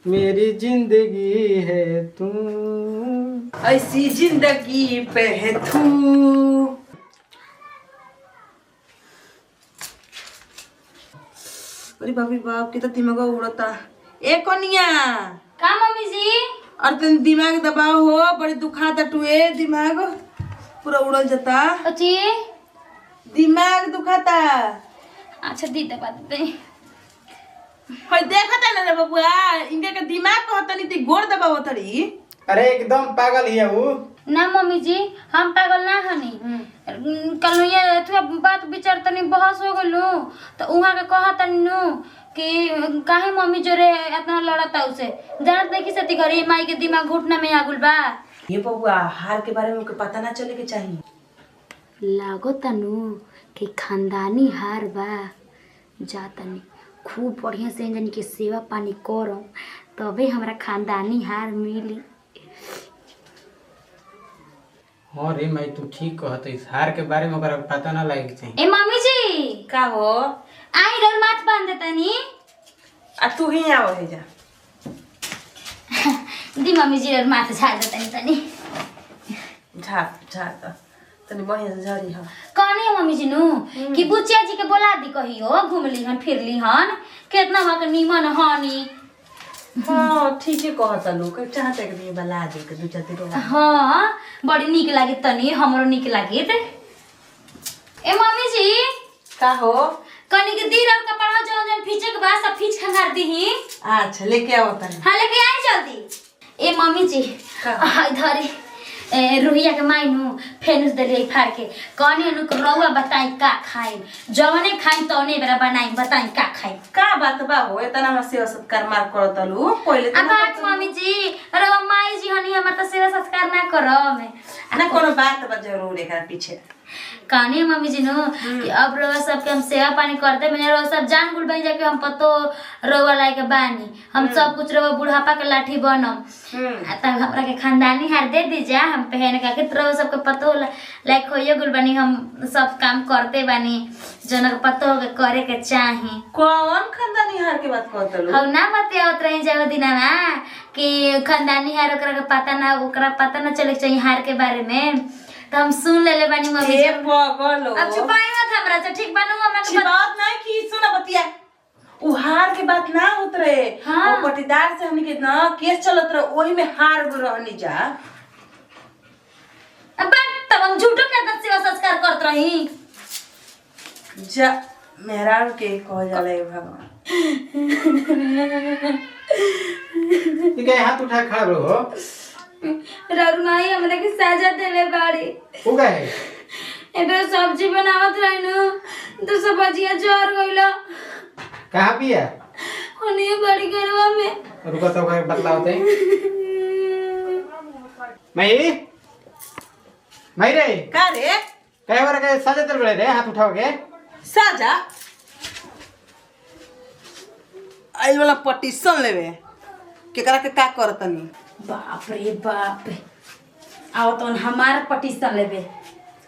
मेरी जिंदगी है तू, ऐसी जिंदगी पे है तू। अरे बाप रे बाप, कितना दिमाग उड़ता। ए कनिया का मम्मी जी? और तेन दिमाग दबाव हो, बड़ी दुखाता टुए, दिमाग पूरा उड़ल जाता। अच्छी दिमाग दुखाता। अच्छा दी दबा दे। हई देखता ना रे बबुआ, इनके के दिमाग कहता नहीं ती गोड़ दबाव तड़ी। अरे एकदम पागल ही है वो। ना मम्मी जी, हम पागल ना हनी। कल ये थोड़ा बात विचार तनी बहस हो गलू तो उहाँ के कहा तनी नु कि काहे मम्मी जोरे इतना लड़ता उसे। जानत नहीं कि सती घरी माई के दिमाग घुटना में आगुल बा। ये बबुआ हार के बारे में उनके पता ना चले के चाहिए। लागो तनु कि खानदानी हार बा। जा तनी खूब बढ़िया से जन के सेवा पानी करो तबे हमरा खानदानी हार मिली। हाँ रे माई, तू ठीक कहत। इस हार के बारे में ओकरा पता ना लगे चाहिए। ए मम्मी जी का हो? आई डर माथ बांध देतनी। आ तू ही आओ है जा। दी मम्मी जी डर माथ झाड़ देतनी तनी। झाड़ झाड़ तनी बढ़िया से झाड़ी हा। कहनी है मम्मी जी नु कि बुचिया जी के बोला दी कहियो घूम ली हन फिर ली हन कितना वहां के नीमन हनी। हाँ ठीक है कहता लोग चाहते कि ये बला दे के दू चार दिन रहो। हाँ बड़ी नीक लागी तनी, हमरो नीक लागी। ए मम्मी जी का हो? कनी के दी रख कपड़ा जौन जौन फीचे के बाद सब फीच खंगार दीही। अच्छा लेके आओ तनी। हां लेके आई जल्दी। ए मम्मी जी हाय धरी रुहिया के माइनू फेनुस दलिए फाड़ के कनी अनु के रउआ बताई का खाई। जवने खाई तौने बेरा बनाई बताई का खाई। का बात बा हो? इतना हमरा सेवा सत्कार मार करत लू पहले तो अब मम्मी जी रउआ माई जी हनी हमर त सेवा सत्कार ना करम। ना कोनो बात बा जरूर एकरा पीछे। कहानी मम्मी जी नु कि अब रउआ सबके हम सेवा पानी करते मैंने रउआ सब जान गुल बन जाके हम पतो रउआ लायक बानी। हम सब कुछ रउआ बुढ़ापा के लाठी बनम। तब हमरा के खानदानी हार दे दीजा हम पहन के रउआ सबके पतो लायक होइए गुल बनी। हम सब काम करते बानी जनक पतो के करे के चाही। कौन खानदानी हार के बात करत लू? हम ना मत आवत रही जाओ दिना ना कि खानदानी हार ओकरा के पता ना चले चाहिए हार के बारे में। तो हम सुन ले बानी मम्मी जी। पागल हो। अब छुपाई मत हमरा से ठीक बानू हमरा के बात नहीं की सुना बतिया। उ हार के बात ना होत रहे। हाँ। और पटीदार से हमनी के ना केस चलत रहे, ओही में हार गो रहनी जा। अब तब हम झूठो के तक सेवा संस्कार करत रही। जा मेहरान के कह जाले भगवान। ठीक है, हाथ उठा खड़ा रहो। ररुमाई हमरा के साजा देले बाड़ी। हो गए एबे सब्जी बनावत रहिनु तो सब भजिया जर गइलो। कहाँ पिया? ओनी बड़ी गरवा में। रुको तो बतलाओते। मई मई रे का रे? कहे बार के साजा चल बड़े रे, हाथ उठाओगे? साजा आई वाला पटीशन लेवे केकरा के का करतनी? बाप रे बाप। आओ तो हमार पटीशन लेबे।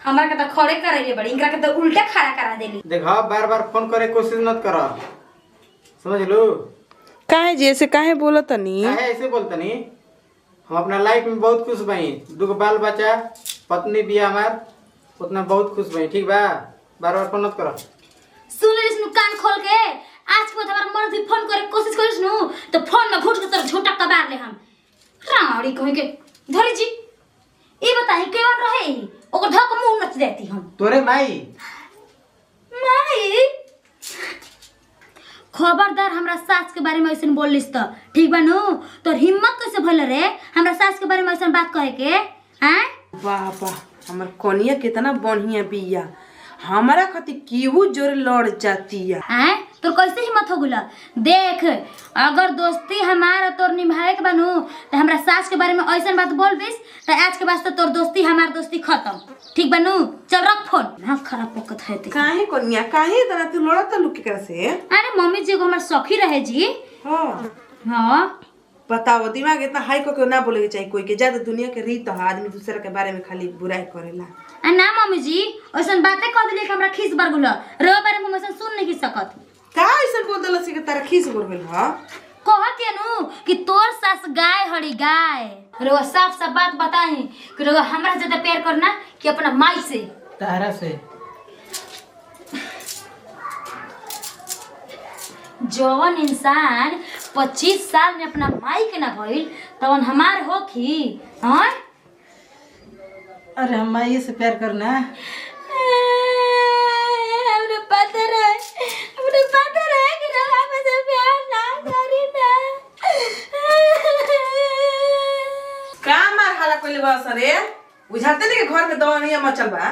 हमरा के त खड़े करैले बड़ी, इनकरा के त उल्टा खड़ा करा देली। देखो बार बार फोन करे कोशिश मत करो, समझ लो? काहे जैसे काहे बोलतनी? काहे ऐसे बोलतनी? हम अपना लाइफ में बहुत खुश बई। दुगो बाल बच्चा, पत्नी भी हमार, उतना बहुत खुश बई। ठीक बा? बार बार फोन मत करो। सुन ले इसनु कान खोल के। आज के बाद हमार मर्द फोन करे कोशिश करिस नु तो फोन में घुट के तोर झोटा कबार ले हम। राड़ी कहि के धरी जी ई बताई केवन रहे ओकर धक मुंह नच देती हम। तोरे माई माई खबरदार हमरा सास के बारे में ऐसन बोलिस त ठीक बा नु? तोर हिम्मत कैसे भइल रे हमरा सास के बारे में ऐसन बात कहे के? हैं वाह वाह, हमर कनिया कितना बढ़िया बिया। हमारा खातिर केहू जोर लड़ जातिया। हैं तोर कैसे हिम्मत हो गुला? देख अगर दोस्ती हमार तोर निभाए के बानू तो हमरा सास के बारे में ऐसन बात बोल दिस तो आज के वास्ते तोर दोस्ती हमार दोस्ती खत्म। ठीक बानू? चल रख फोन। ना खराब पकत है ते। काहे कनिया काहे इतना तू लड़त लू केकरा से? अरे मम्मी जी को हमार सखी रहे जी। हां हां बताओ, दिमाग इतना हाई को क्यों ना बोले के चाहिए? कोई के ज्यादा दुनिया के रीत है, आदमी दूसरे के बारे में खाली बुराई करेला। ना मम्मी जी ऐसन बातें कह दिले कि हमरा खीस बर गुला रे बारे में हम ऐसन सुन नहीं सकत। का ऐसा बोल देला से के तारा खीस बर गेल ह? कह के नु कि तोर सास गाय हड़ी गाय। रउआ साफ साफ बात बताई कि रउआ हमरा ज्यादा प्यार करना कि अपना माई से। तारा से जवन इंसान 25 साल में अपना माई के ना भइल तवन हमार होखी। हाँ अरे हम माई से प्यार करना। हमरे पता रहे कि रउआ हमसे प्यार ना करी ना। का मार हाला कोइले बस रे बुझाते नहीं कि घर में दवानिया मचल बा।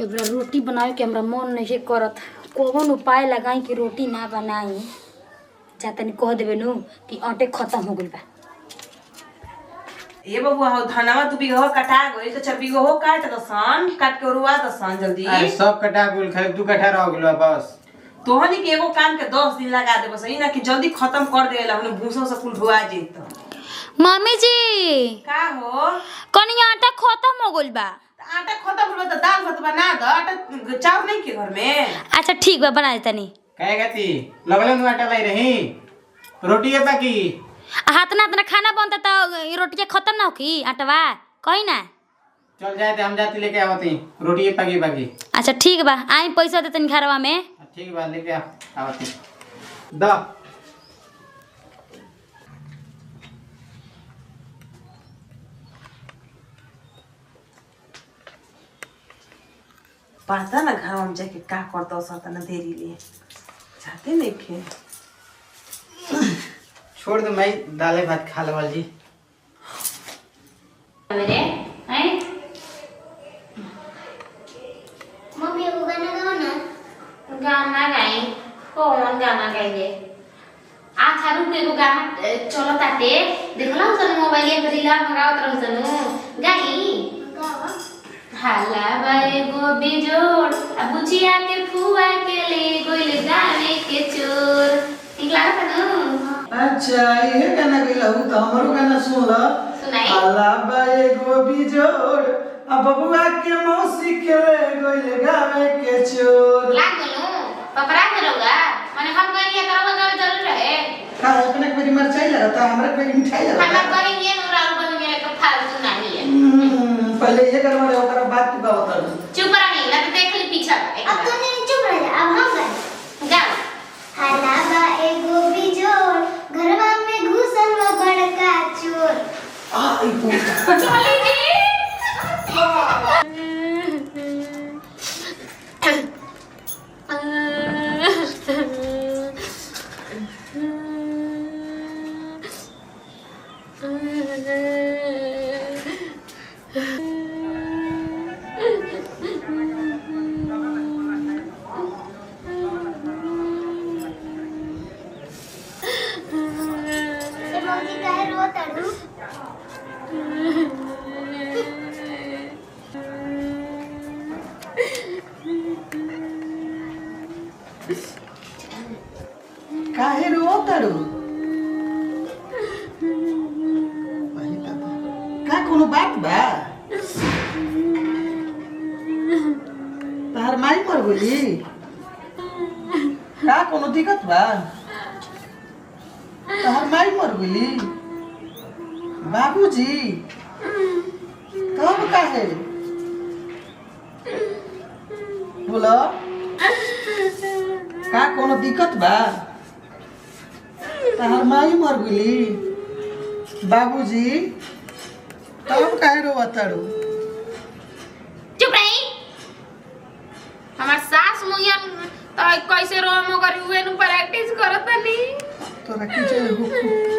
एकरा रोटी बनावे के हमरा मन नहीं करत। कौन उपाय लगाई कि रोटी ना बनाई। जा तनी कह देबे नु कि आटे खत्म हो गइल बा। ए बबुआ हो धनवा तू बिगहो कटा गइल तो चल बिगहो काट दसन काट के रुआ दसन जल्दी। अरे सब कटा गुल खाली 2 कट्ठा रह गेलो बस। तोहनी के एगो काम के 10 दिन लगा दे बस ई ना कि जल्दी खत्म कर देला हमने भूसो से कुल धुआ जेत। मम्मी जी का हो कनी आटा खत्म हो गइल बा। आटा खत्म हो तो दाल भात बना द। आटा चाउर नहीं के घर में। अच्छा ठीक बा बना देतनी। काहे गति लगले नु आटा लाई रही रोटी है बाकी। हाथ ना तना खाना बनता तो रोटियां खत्म ना होकी आटवा कही ना। चल जाए हम जाती लेके आवती रोटी है बाकी। अच्छा ठीक बा आई पैसा दे तनी घरवा में। ठीक बा लेके आवती द। पता ना घर में जाके का करता सता ना देरी ले जाते नहीं खे। छोड़ दे मैं दाले भात खा लेवल जी। मेरे हैं मम्मी को गाना गाओ ना। गाना गाई कौन गाना गाइले। अच्छा रुक एगो गाना चलो ताते देखला उसन मोबाइल पे रीला भगावत रहल सनु गाई। गाओ हाला बाए गो बिजोड़ अब बुचिया के फुआ के ले गोइल गावे के चोर। ठीक लागत न। अच्छा ये गाना गइला हूं तो हमरो गाना सुन ल। सुनाई। आला बाए गो बिजोड़ अब बबुआ के मौसी के ले गइल गावे के चोर। लाग गलो पपरा करोगा माने हम कहीं ये करवा गावे जरूर रहे। का अपने को मिर्चाई लगता हमरा को मिठाई हम लगता। करेंगे नो राल बन मेरे को फालतू नहीं है। पहले ये करवा रे ओकरा बात तू गावत रह। चुप रही ना तो देख ली पीछा अब तो नहीं चुप रह जा। अब हम गाएं। गाओ। हाला बा एगो बिजोड़ घरवा में घुसल बा बड़का चोर। आई हो चली जी। ए मौसी काहे रोत अड़ू। काहे रोत अड़ू। भाई दादा का कोनो बात बा। तार माई मर गई का कोनो दिक्कत बा। तार माई मर गई बाबूजी कब काहे बोलो का कोनो दिक्कत बा। तार माई मर गई बाबूजी तब काहे रोवताड़ू। चुप रही। हमार सास मुइया तो कैसे रो मगर उहे नु प्रैक्टिस करत नहीं। तोरा की चाहिए